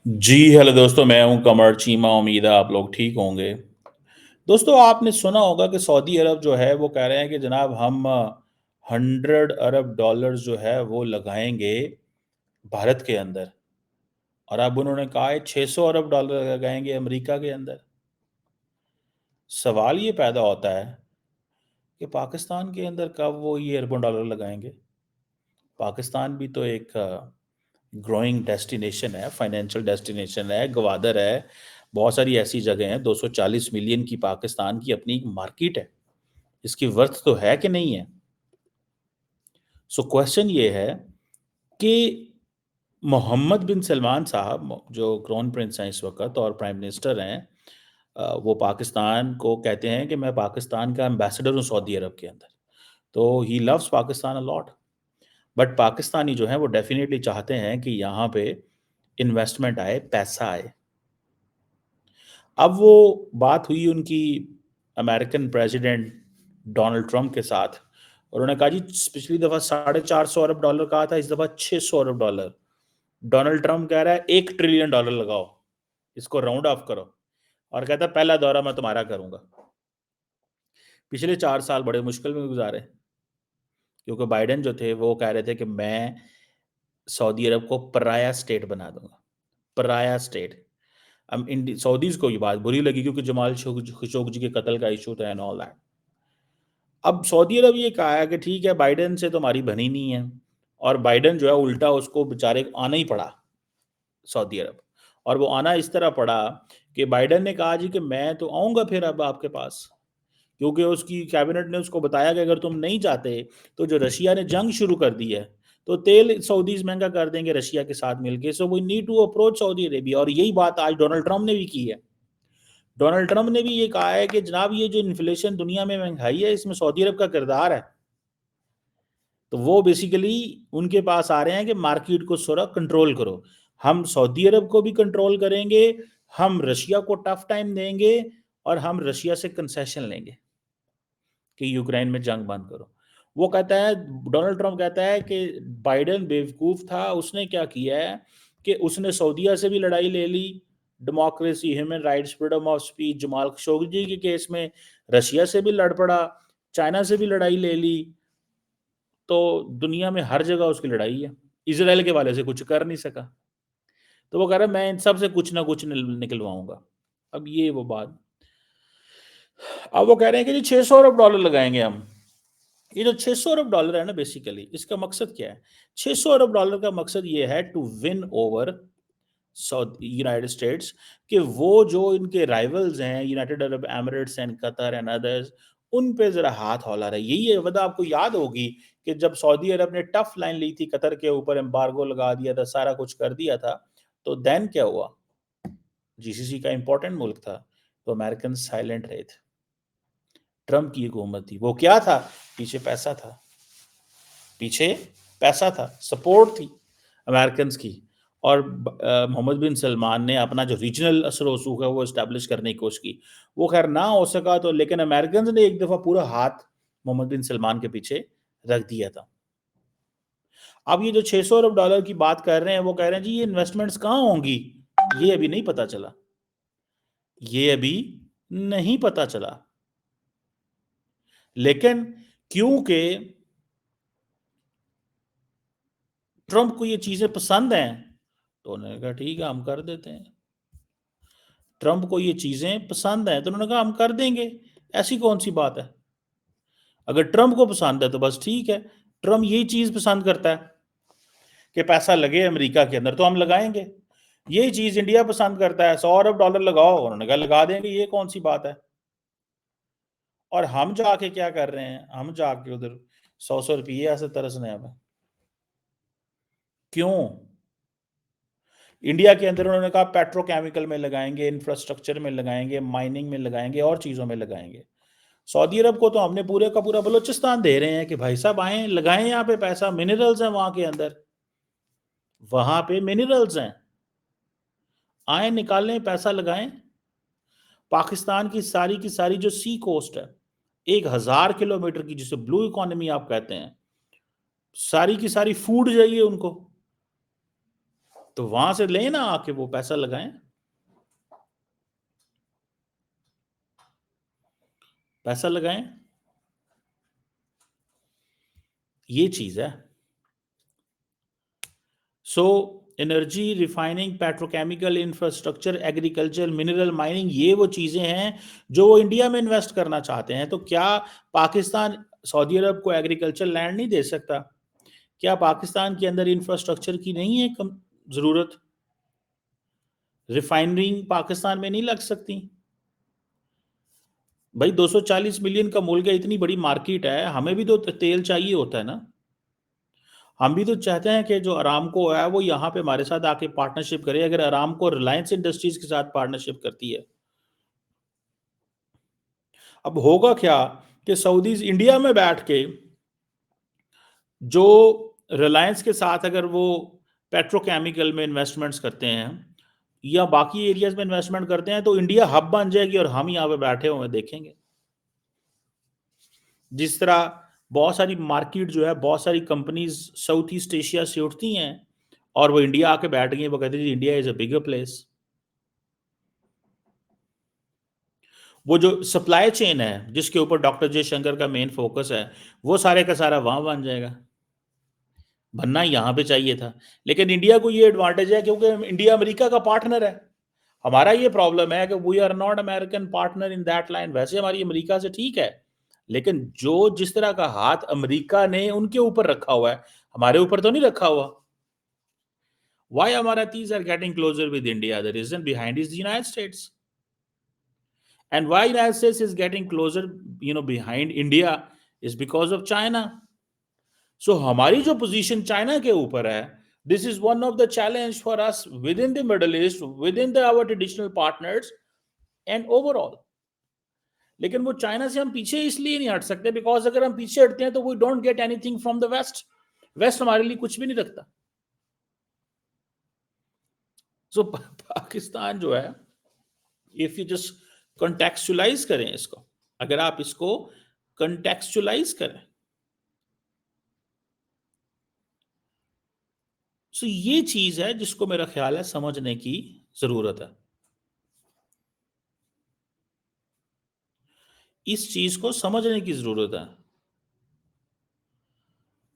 जी, hello दोस्तों, मैं हूँ कमर चीमा, उम्मीद है आप लोग ठीक होंगे। दोस्तों, आपने सुना होगा कि सऊदी अरब जो है वो कह रहे हैं कि जनाब हम 100 अरब डॉलर्स जो है वो लगाएँगे भारत के अंदर और अब उन्होंने कहा है 600 अरब डॉलर लगाएँगे अमेरिका के अंदर। सवाल ये पैदा होता है कि पाकिस्तान के अंदर कब वो ये अरबों डॉलर लगाएँगे? पाकिस्तान भी तो एक ग्रोइंग डेस्टिनेशन है, फाइनेंशियल डेस्टिनेशन है, गवादर है, बहुत सारी ऐसी जगह हैं, 240 मिलियन की पाकिस्तान की अपनी एक मार्केट है, इसकी वर्थ तो है कि नहीं है? सो क्वेश्चन ये है कि मोहम्मद बिन सलमान साहब जो क्राउन प्रिंस हैं इस वक़्त और प्राइम मिनिस्टर हैं वो पाकिस्तान को कहते हैं कि मैं पाकिस्तान का एम्बेसडर हूँ सऊदी अरब के अंदर, तो he loves Pakistan a lot. But Pakistani जो हैं वो डेफ़िनिटली चाहते हैं कि यहाँ पे इन्वेस्टमेंट आए, पैसा आए। अब वो बात हुई उनकी अमेरिकन प्रेसिडेंट डोनाल्ड ट्रंप के साथ। उन्होंने कहा जी पिछली दफ़ा 450 अरब डॉलर कहा था, इस दफ़ा 600 अरब डॉलर। डोनाल्ड ट्रंप कह रहा है 1 ट्रिलियन डॉलर लगाओ, इसको राउंड ऑफ करो और कहता है पहला दौरा मैं तुम्हारा करूँगा। पिछले 4 साल बड़े मुश्किल में गुज़ारे, क्योंकि बाइडेन जो थे वो कह रहे थे कि मैं सऊदी अरब को पराया स्टेट बना दूँगा, पराया स्टेट। अब सऊदीज़ को ये बात बुरी लगी क्योंकि जमाल खशोगी के कत्ल का इश्यू था एंड ऑल दैट। अब सऊदी अरब ये कहा है कि ठीक है बाइडेन से तो हमारी बनी नहीं है और बाइडेन जो है उल्टा उसको बेचारे को आना ही पड़ा सऊदी अरब। और वो आना इस तरह पड़ा कि बाइडेन ने कहा जी कि मैं तो आऊँगा फिर अब आपके पास, क्योंकि उसकी कैबिनेट ने उसको बताया कि अगर तुम नहीं चाहते तो जो रशिया ने जंग शुरू कर दी है, तो तेल सऊदीज़ महँगा कर देंगे रशिया के साथ मिलके, so we need to approach Saudi Arabia और यही बात आज डोनाल्ड ट्रंप ने भी की है। डोनाल्ड ट्रंप ने भी ये कहा है कि जनाब ये जो इन्फ्लेशन दुनिया में महँगाई है इसमें सऊदी अरब का किरदार है। तो वो बेसिकली उनके पास आ रहे हैं कि मार्केट को थोड़ा कंट्रोल करो। हम सऊदी अरब को भी कंट्रोल करेंगे, हम रशिया को टफ टाइम देंगे और हम रशिया से कंसेशन लेंगे कि यूक्रेन में जंग बंद करो। वो कहता है डोनाल्ड ट्रंप कहता है कि बाइडेन बेवकूफ़ था, उसने क्या किया है कि उसने सऊदीया से भी लड़ाई ले ली, democracy, human rights, freedom of speech, Jamal Khashoggi के केस में रशिया से भी लड़ पड़ा, चाइना से भी लड़ाई ले ली। तो दुनिया में हर जगह उसकी लड़ाई है। इज़राइल के वाले से कुछ कर नहीं सका। तो वो कह रहा है मैं इन सब से कुछ ना कुछ निकलवाऊँगा। अब ये वो बात। अब वो कह रहे हैं कि जी 600 अरब डॉलर लगाएँगे हम। ये जो 600 अरब डॉलर है ना बेसिकली इसका मकसद क्या है? 600 अरब डॉलर का मकसद ये है to win over south United States कि वो जो इनके राइवल्स हैं United Arab Emirates and Qatar and others उन पे ज़रा हाथ हौला रहे। यही है वजह आपको याद होगी कि जब सऊदी अरब ने टफ लाइन ली थी कतर के ऊपर एम्बार्गो लगा दिया था, सारा कुछ कर दिया था, तो देन क्या हुआ? जीसीसी का इम्पोर्टेंट मुल्क था, तो अमेरिकन साइलेंट रहे थे। ट्रंप की हुकूमत थी, वो क्या था? पीछे पैसा था। पीछे पैसा था, सपोर्ट थी अमेरिकन्स की और मोहम्मद बिन सलमान ने अपना जो रीजनल असर-ओ-रसूख है वो एस्टेब्लिश करने की कोशिश की। वो ख़ैर ना हो सका तो लेकिन अमेरिकन्स ने एक दफ़ा पूरा हाथ मोहम्मद बिन सलमान के पीछे रख दिया था। अब ये जो 600 अरब डॉलर की बात कर रहे हैं, वो कह रहे हैं जी ये इन्वेस्टमेंट्स कहाँ होंगी? ये अभी नहीं पता चला। ये अभी नहीं पता चला। लेकिन क्योंकि ट्रंप को ये चीज़ें पसंद हैं, तो उन्होंने कहा ठीक है हम कर देते हैं। ट्रंप को ये चीज़ें पसंद हैं, तो उन्होंने कहा हम कर देंगे, ऐसी कौन-सी बात है? अगर ट्रंप को पसंद है तो बस ठीक है। ट्रंप यही चीज़ पसंद करता है कि पैसा लगे अमेरिका के अंदर तो हम लगाएँगे। यही चीज़ इंडिया पसंद करता है, 100 अरब डॉलर लगाओ, उन्होंने कहा लगा देंगे, ये कौन-सी बात है? और हम जाके क्या कर रहे हैं? हम जाके उधर 100-100 रुपये ऐसे तरस रहे हैं हमें। क्यों? इंडिया के अंदर उन्होंने कहा पेट्रोकेमिकल में लगाएँगे, इंफ्रास्ट्रक्चर में लगाएँगे, माइनिंग में लगाएँगे और चीज़ों में लगाएँगे। सऊदी अरब को तो हमने पूरे का पूरा बलूचिस्तान दे रहे हैं कि भाई साहब आएँ, लगाएँ यहाँ पे पैसा, मिनरल्स हैं वहाँ के अंदर। वहाँ पे मिनरल्स हैं। आएँ, निकालें, पैसा लगाएँ। पाकिस्तान की सारी जो सी कोस्ट है, 1000 किलोमीटर की जिसे ब्लू इकोनॉमी आप कहते हैं, सारी की सारी फूड चाहिए उनको। तो वहां से लें ना, आके वो पैसा लगाएं, पैसा लगाएं। ये चीज है। So energy, refining, petrochemical, infrastructure, agriculture, mineral mining, ये वो चीजें हैं जो वो इंडिया में इन्वेस्ट करना चाहते हैं। तो क्या पाकिस्तान सऊदी अरब को एग्रीकल्चर लैंड नहीं दे सकता? क्या पाकिस्तान के अंदर इंफ्रास्ट्रक्चर की नहीं है कम जरूरत? रिफाइनरिंग पाकिस्तान में नहीं लग सकती? भाई 240 मिलियन का मुल्क है, इतनी बड़ी मार्केट है, हमें भी तो तेल चाहिए होता है ना। हम भी तो चाहते हैं कि जो अरामको है वो यहाँ पे हमारे साथ आके पार्टनरशिप करे। अगर अरामको रिलायंस इंडस्ट्रीज के साथ पार्टनरशिप करती है, अब होगा क्या कि सऊदीज इंडिया में बैठ के जो रिलायंस के साथ अगर वो पेट्रोकेमिकल में इन्वेस्टमेंट्स करते हैं या बाकी एरियाज में इन्वेस्टमेंट करते हैं, तो इंडिया हब बन जाएगी और हम यहाँ पे बैठे हुए देखेंगे। जिस तरह बहुत सारी मार्केट जो है, बहुत सारी कंपनीज साउथ ईस्ट एशिया से उठती हैं और वो इंडिया आके बैठ गई, वो कहते हैं India is a bigger place. वो जो सप्लाई चेन है जिसके ऊपर डॉक्टर जयशंकर का मेन फोकस है, वो सारे का सारा वहां बन जाएगा। बनना यहाँ पे चाहिए था, लेकिन इंडिया को ये एडवांटेज है क्योंकि इंडिया अमेरिका का पार्टनर है। हमारा ये प्रॉब्लम है कि we are not American partner in that line. वैसे हमारी अमेरिका से ठीक है, लेकिन जो जिस तरह का हाथ अमेरिका ने उनके ऊपर रखा हुआ है, हमारे ऊपर तो नहीं रखा हुआ। Why Amaratis are getting closer with India? The reason behind is the United States. And why United States is getting closer, behind India is because of China. So हमारी जो position China के ऊपर है, this is one of the challenge for us within the Middle East, within our traditional partners and overall. लेकिन वो China से हम पीछे इसलिए नहीं हट सकते बिकॉज अगर हम पीछे हटते हैं तो we don't get anything from the west. West हमारे लिए कुछ भी नहीं रखता। सो पाकिस्तान जो है, इफ यू जस्ट कंटेक्चुअलाइज करें इसको, अगर आप इसको कंटेक्चुअलाइज करें, सो ये चीज है जिसको मेरा ख्याल है समझने की जरूरत है। इस चीज को समझने की जरूरत है।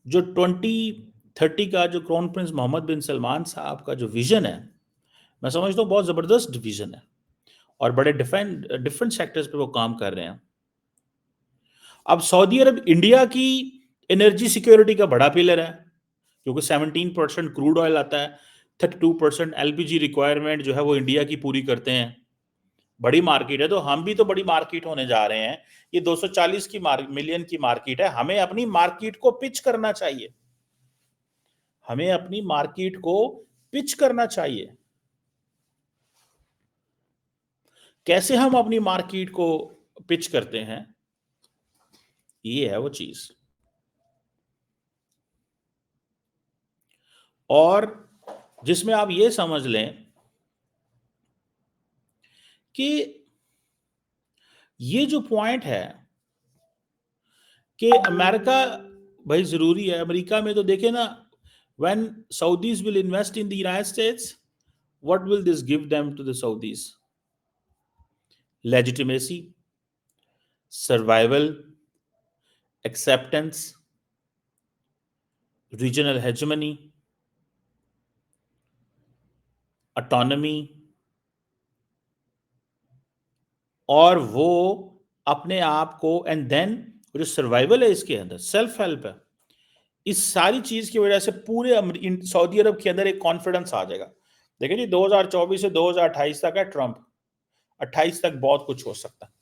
जो 2030 का जो क्राउन प्रिंस मोहम्मद बिन सलमान साहब का जो विजन है, मैं समझता हूँ बहुत जबरदस्त विजन है और बड़े डिफरेंट सेक्टर्स पे वो काम कर रहे हैं। अब सऊदी अरब इंडिया की एनर्जी सिक्योरिटी का बड़ा पिलर है क्योंकि 17% क्रूड ऑयल आता है, 32% एलपीजी रिक्वायरमेंट जो है वो इंडिया की पूरी करते हैं। बड़ी मार्केट है, तो हम भी तो बड़ी मार्केट होने जा रहे हैं। ये 240 मिलियन की मार्केट है, हमें अपनी मार्केट को पिच करना चाहिए। हमें अपनी मार्केट को पिच करना चाहिए। कैसे हम अपनी मार्केट को पिच करते हैं, ये है वो चीज। और जिसमें आप ये समझ लें कि ये जो पॉइंट है कि अमेरिका, भाई जरूरी है। अमेरिका में तो देखे ना, when Saudis will invest in the United States, what will this give them to the Saudis? Legitimacy, survival, acceptance, regional hegemony, autonomy, और वो अपने आप को, एंड देन जो सर्वाइवल है इसके अंदर, सेल्फ हेल्प है, इस सारी चीज की वजह से पूरे सऊदी अरब के अंदर एक कॉन्फिडेंस आ जाएगा। देखिए जी, 2024 से 2028 तक है ट्रंप। 28 तक बहुत कुछ हो सकता है।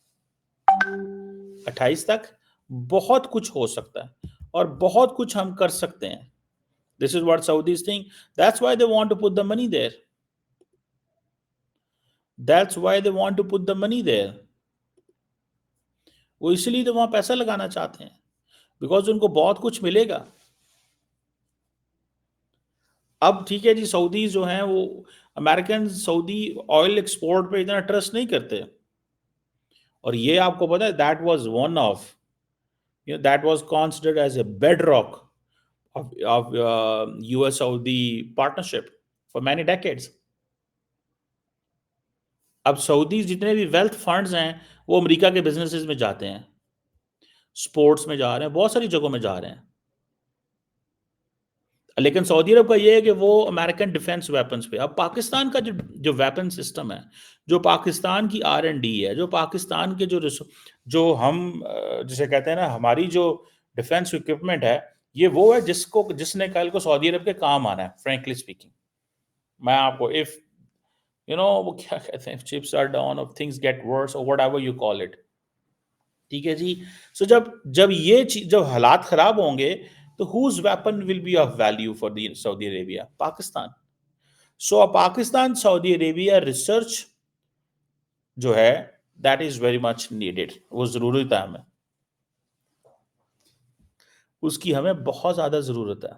28 तक बहुत कुछ हो सकता है और बहुत कुछ हम कर सकते हैं। This is what Saudis think. That's why they want to put the money there. That's why they want to put the money there. वो इसलिए तो वहां पैसा लगाना चाहते हैं बिकॉज उनको बहुत कुछ मिलेगा। अब ठीक है जी, सऊदी जो हैं वो अमेरिकन सऊदी ऑयल एक्सपोर्ट पे इतना ट्रस्ट नहीं करते। और ये आपको पता है, that was one of, that was considered as a bed rock of US Saudi partnership. For many decades. अब सऊदी जितने भी वेल्थ फंड्स हैं वो अमेरिका के बिजनेसेस में जाते हैं, स्पोर्ट्स में जा रहे हैं, बहुत सारी जगहों में जा रहे हैं। लेकिन सऊदी अरब का ये है कि वो अमेरिकन डिफेंस वेपन्स पे, अब पाकिस्तान का जो जो वेपन सिस्टम है, जो पाकिस्तान की R&D है, जो पाकिस्तान के जो हम जिसे कहते हैं ना, हमारी जो डिफेंस इक्विपमेंट है, ये वो है जिसने कल को सऊदी अरब के काम आना है, फ्रेंकली स्पीकिंग। मैं आपको इफ वो क्या कहते हैं, चिप्स आर डाउन और थिंग्स गेट वर्स और what ever you call it, ठीक है जी। सो जब जब ये जब हालात खराब होंगे तो whose weapon will be of value for the Saudi Arabia? Pakistan. So Pakistan Saudi Arabia research जो है that is very much needed, वो जरूरत है हमें, उसकी हमें बहुत ज्यादा जरूरत है।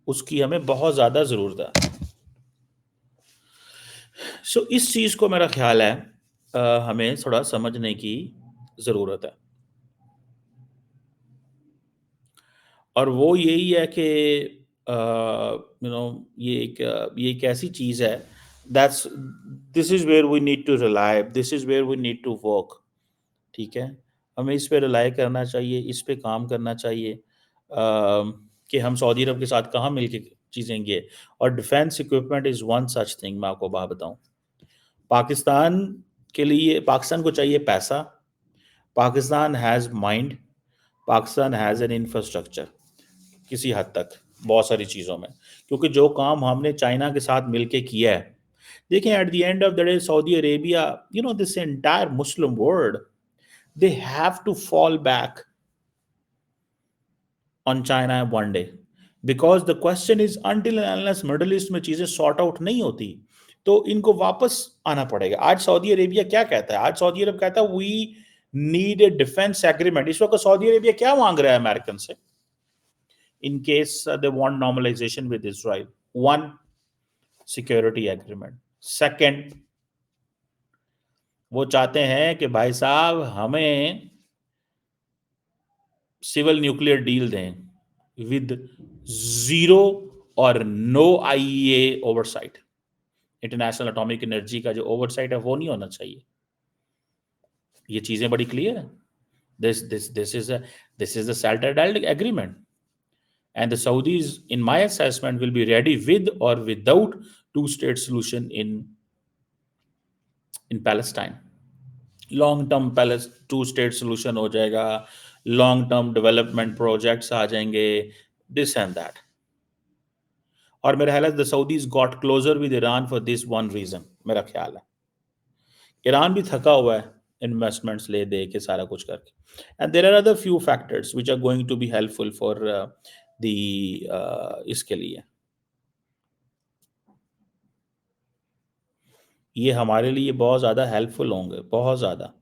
उसकी हमें बहुत ज्यादा जरूरत है। सो इस चीज को मेरा ख्याल है हमें थोड़ा समझने की जरूरत है। और वो यही है कि ये एक ऐसी चीज़ है, that's this is where we need to rely, this is where we need to work, ठीक है। हमें इस पे रिलाई करना चाहिए, इस पे काम करना चाहिए कि हम सऊदी अरब के साथ कहाँ मिल के चीज़ेंगे। और defence equipment is one such thing. मैं आपको बात बताऊँ, पाकिस्तान के लिए, पाकिस्तान को चाहिए पैसा, Pakistan has mind, Pakistan has an infrastructure किसी हद तक, बहुत सारी चीज़ों में। क्योंकि जो काम हमने चाइना के साथ मिलके किया है, देखें at the end of the day Saudi Arabia, this entire Muslim world, they have to fall back on China one day, because the question is until and unless Middle East में चीजें sort out नहीं होती तो इनको वापस आना पड़ेगा। आज सऊदी अरेबिया क्या कहता है? आज सऊदी अरब कहता है we need a defence agreement. इस वक्त सऊदी अरेबिया क्या मांग रहा है अमेरिकन से? in case they want normalization with Israel. One, security agreement. Second, वो चाहते हैं कि भाई साहब हमें सिविल न्यूक्लियर डील दें विद जीरो और no IEA oversight. International atomic energy का जो ओवरसाइट है वो नहीं होना चाहिए। ये चीजें बड़ी क्लियर है। This is a SALT agreement. And the Saudis, in my assessment, will be ready with or without two-state solution in Palestine. Long term palace two state solution हो जाएगा, लॉन्ग टर्म डेवलपमेंट प्रोजेक्ट्स आ जाएंगे, this and that. और मेरा ख्याल है the Saudis got closer with Iran for this one reason. मेरा ख्याल है ईरान भी थका हुआ है इन्वेस्टमेंट्स ले दे के, सारा कुछ करके। And there are other few factors which are going to be helpful for the इसके लिए, ये हमारे लिए बहुत ज़्यादा हेल्पफुल होंगे, बहुत ज़्यादा।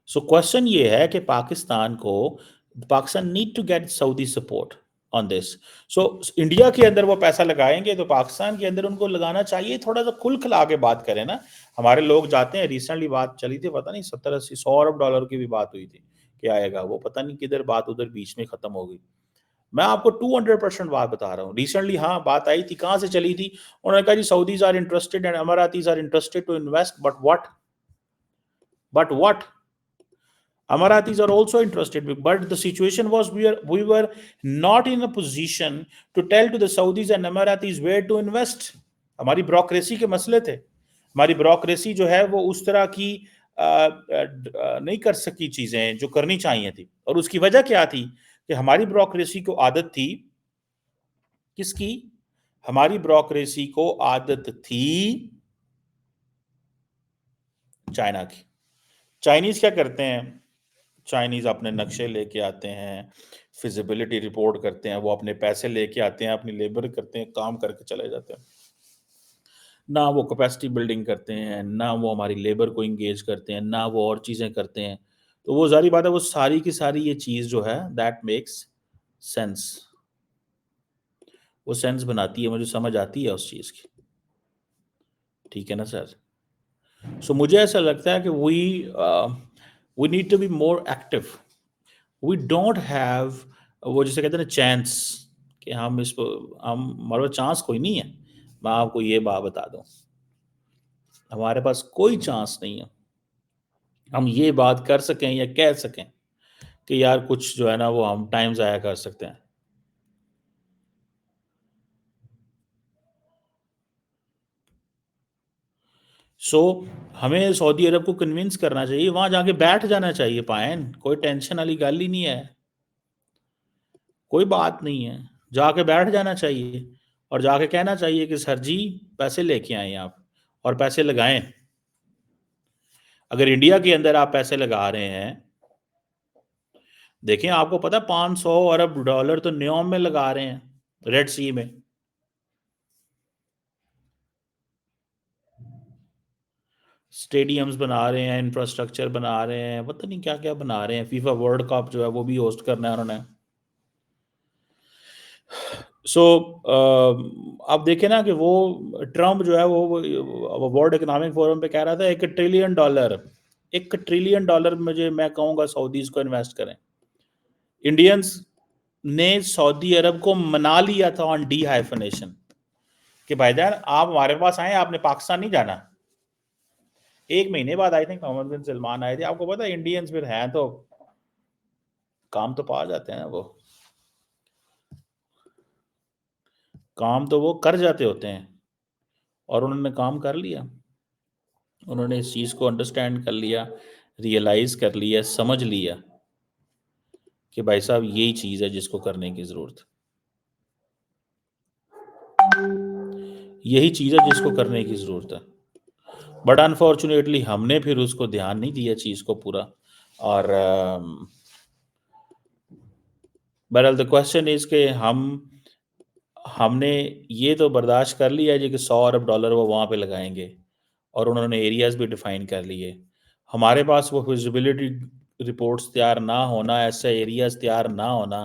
सो क्वेश्चन ये है कि Pakistan need to get Saudi support on this. So India के अंदर वो पैसा लगाएंगे तो पाकिस्तान के अंदर उनको लगाना चाहिए। थोड़ा सा खुल खिला के बात करें ना। हमारे लोग जाते हैं, रिसेंटली बात चली थी, पता नहीं 70-80-100 अरब डॉलर की भी बात हुई थी कि आएगा, वो पता नहीं किधर बात उधर बीच में खत्म हो गई। मैं आपको 200% बात बता रहा हूँ। रिसेंटली हाँ बात आई थी, कहाँ से चली थी? उन्होंने कहा जी Saudis are interested and Emiratis are interested to invest, but what Amaratis are also interested, but the situation was we were not in a position to tell to the Saudis and Amaratis where to invest. हमारी bureaucracy के मसले थे। हमारी bureaucracy जो है वो उस तरह की नहीं कर सकी चीजें जो करनी चाहिए थी। और उसकी वजह क्या थी कि हमारी ब्रोक्रेसी को आदत थी किसकी? हमारी ब्रोक्रेसी को आदत थी चाइना की। चाइनीज क्या करते हैं? चाइनीज अपने नक्शे लेके आते हैं, फिजिबिलिटी रिपोर्ट करते हैं, वो अपने पैसे लेके आते हैं, अपनी लेबर करते हैं, काम करके चले जाते हैं। ना वो कैपेसिटी बिल्डिंग करते हैं, ना वो हमारी लेबर को इंगेज करते हैं, ना वो और चीज़ें करते हैं। तो वो ज़ाहिर बात है वो सारी की सारी ये चीज़ जो है दैट मेक्स सेंस, वो सेंस बनाती है, मुझे समझ आती है उस चीज़ की। ठीक है ना सर? सो मुझे ऐसा लगता है कि we need to be more active. We don't have वो जिसे कहते हैं ना चांस, कि हम इसको हम हमारे पास चांस कोई नहीं है। मैं आपको ये बात बता दूं, हमारे पास कोई चांस नहीं है हम ये बात कर सकें या कह सकें कि यार कुछ जो है ना वो हम टाइम ज़ाया कर सकते हैं। सो हमें सऊदी अरब को कन्विंस करना चाहिए, वहाँ जाके बैठ जाना चाहिए पायन, कोई टेंशन वाली गल ही नहीं है, कोई बात नहीं है। जाके बैठ जाना चाहिए और जाके कहना चाहिए कि सर जी पैसे लेके आएँ आप और पैसे लगाएँ। अगर इंडिया के अंदर आप पैसे लगा रहे हैं, देखें आपको पता है 500 अरब डॉलर तो न्योम में लगा रहे हैं, रेड सी में। स्टेडियम्स बना रहे हैं, इंफ्रास्ट्रक्चर बना रहे हैं, पता नहीं क्या क्या बना रहे हैं। फीफा वर्ल्ड कप जो है वो भी होस्ट करना है उन्होंने। सो आप देखें ना कि वो ट्रम्प जो है वो वर्ल्ड इकोनॉमिक फोरम पे कह रहा था 1 ट्रिलियन डॉलर, 1 ट्रिलियन डॉलर मुझे मैं कहूँगा सऊदीज को इन्वेस्ट करें। इंडियंस ने सऊदी अरब को मना लिया था ऑन डी हाइफनेशन कि भाईजान आप हमारे पास आए, आपने पाकिस्तान नहीं जाना। 1 महीने बाद आई थिंक मोहम्मद बिन सलमान आए थे। आपको पता है इंडियंस फिर हैं तो काम तो पा जाते हैं, वो काम तो वो कर जाते होते हैं और उन्होंने काम कर लिया। उन्होंने इस चीज़ को अंडरस्टैंड कर लिया, रियलाइज़ कर लिया, समझ लिया कि भाई साहब यही चीज़ है जिसको करने की ज़रूरत है, यही चीज़ है जिसको करने की ज़रूरत है। बट अनफॉर्चुनेटली हमने फिर उसको ध्यान नहीं दिया चीज़ को पूरा। और बहरहाल द क्वेश्चन इज़ कि हमने ये तो बर्दाश्त कर लिया जी कि 100 अरब डॉलर वो वहाँ पे लगाएंगे और उन्होंने एरियाज़ भी डिफ़ाइन कर लिए। हमारे पास वो फिजिबिलिटी रिपोर्ट्स तैयार ना होना, ऐसे एरियाज़ तैयार ना होना,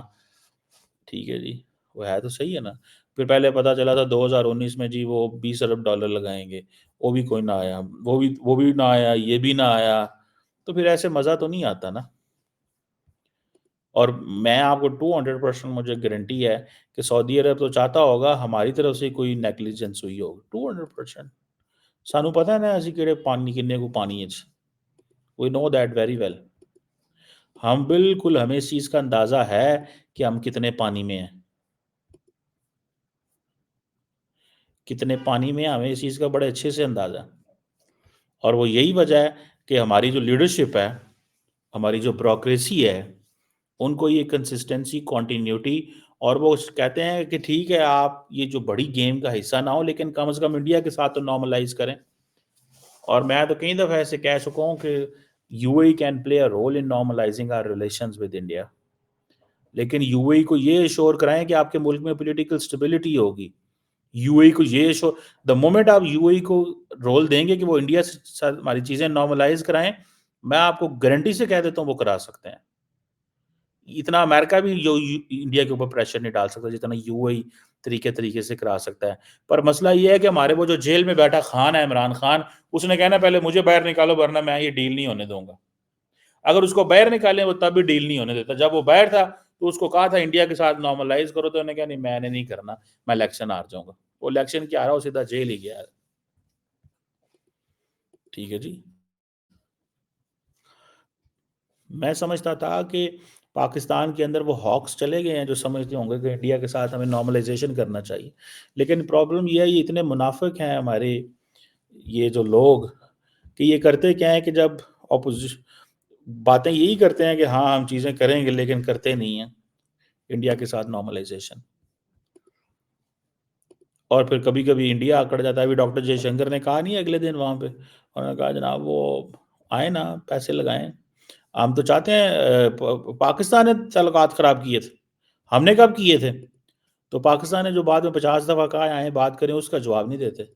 ठीक है जी, वो है तो सही है ना। फिर पहले पता चला था 2019 में जी वो 20 अरब डॉलर लगाएँगे, वो भी कोई ना आया, वो भी ना आया, ये भी ना आया, तो फिर ऐसे मज़ा तो नहीं आता ना। और मैं आपको 200% मुझे गारंटी है कि सऊदी अरब तो चाहता होगा हमारी तरफ से कोई नेग्लिजेंस हुई होगी, 200%। सानू पता है ना असी किहड़े पानी किन्ने को पानी च, we know that very well. हम बिल्कुल हमें इस चीज़ का अंदाज़ा है कि हम कितने पानी में हैं। कितने पानी में हैं, हमें इस चीज़ का बड़े अच्छे से अंदाज़ा है। और वो यही वजह है कि हमारी जो लीडरशिप है, हमारी जो ब्यूरोक्रेसी है, उनको ये कंसिस्टेंसी, कॉन्टिन्यूटी, और वो कहते हैं कि ठीक है आप ये जो बड़ी गेम का हिस्सा ना हो लेकिन कम से कम इंडिया के साथ तो नॉर्मलाइज़ करें। और मैं तो कई दफ़ा ऐसे कह चुका हूँ कि UAE can play a role in normalising our relations with India. लेकिन यूएई को ये एश्योर कराएँ कि आपके मुल्क में पॉलिटिकल स्टेबिलिटी होगी। यूएई को ये एश्योर, द मोमेंट आप यूएई को रोल देंगे कि वो इंडिया से साथ हमारी चीज़ें नॉर्मलाइज़ कराएँ, मैं आपको गारंटी से कह देता हूँ वो करा सकते हैं। इतना अमेरिका भी जो इंडिया के ऊपर प्रेशर नहीं डाल सकता जितना यूएई तरीके-तरीके से करा सकता है। पर मसला ये है कि हमारे वो जो जेल में बैठा खान है, इमरान खान, उसने कहना पहले मुझे बाहर निकालो वरना मैं ये डील नहीं होने दूँगा। अगर उसको बाहर निकालें वो तब भी डील नहीं होने देता। जब वो बाहर था तो उसको कहा था इंडिया के साथ नॉर्मलाइज़ करो, तो उन्होंने कहा नहीं मैंने नहीं करना, मैं इलेक्शन हार जाऊँगा। वो इलेक्शन क्या हारा, वो सीधा जेल ही गया है। ठीक है जी। मैं समझता था कि पाकिस्तान के अंदर वो हॉक्स चले गए हैं जो समझते होंगे कि इंडिया के साथ हमें नॉर्मलाइजेशन करना चाहिए। लेकिन प्रॉब्लम ये है ये इतने मुनाफ़िक हैं हमारे ये जो लोग, कि ये करते क्या है कि जब ऑपोज़िश बातें यही करते हैं कि हाँ, हम चीज़ें करेंगे लेकिन करते नहीं हैं इंडिया के साथ नॉर्मलाइजेशन। और फिर कभी-कभी इंडिया अकड़ जाता है। अभी डॉक्टर जयशंकर ने कहा नहीं अगले दिन वहाँ पे, उन्होंने कहा जनाब वो आएँ ना, पैसे लगाएँ। हम तो चाहते हैं पाकिस्तान ने ताल्लुकात ख़राब किए थे। हमने कब किए थे? तो पाकिस्तान ने जो बाद में 50 दफ़ा कहा है आएँ बात करें, उसका जवाब नहीं देते।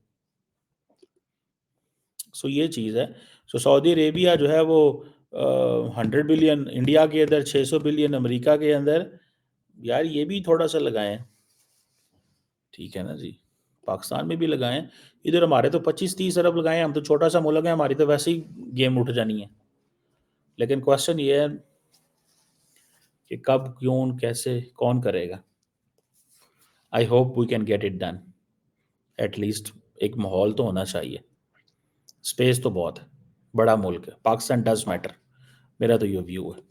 सो ये चीज़ है। सो सऊदी अरेबिया जो है वो 100 बिलियन इंडिया के अंदर, 600 बिलियन अमेरिका के अंदर, यार ये भी थोड़ा-सा लगाएँ। ठीक है ना जी? पाकिस्तान में भी लगाएं, इधर हमारे तो 25-30 अरब लगाए, हम तो छोटा सा मुल्क है, हमारी तो वैसे ही गेम उठ जानी है। लेकिन क्वेश्चन ये है कि कब, क्यों, कैसे, कौन करेगा। I hope we can get it done. At least एक माहौल तो होना चाहिए। स्पेस तो बहुत है, बड़ा मुल्क है, पाकिस्तान डज मैटर, मेरा तो ये व्यू है।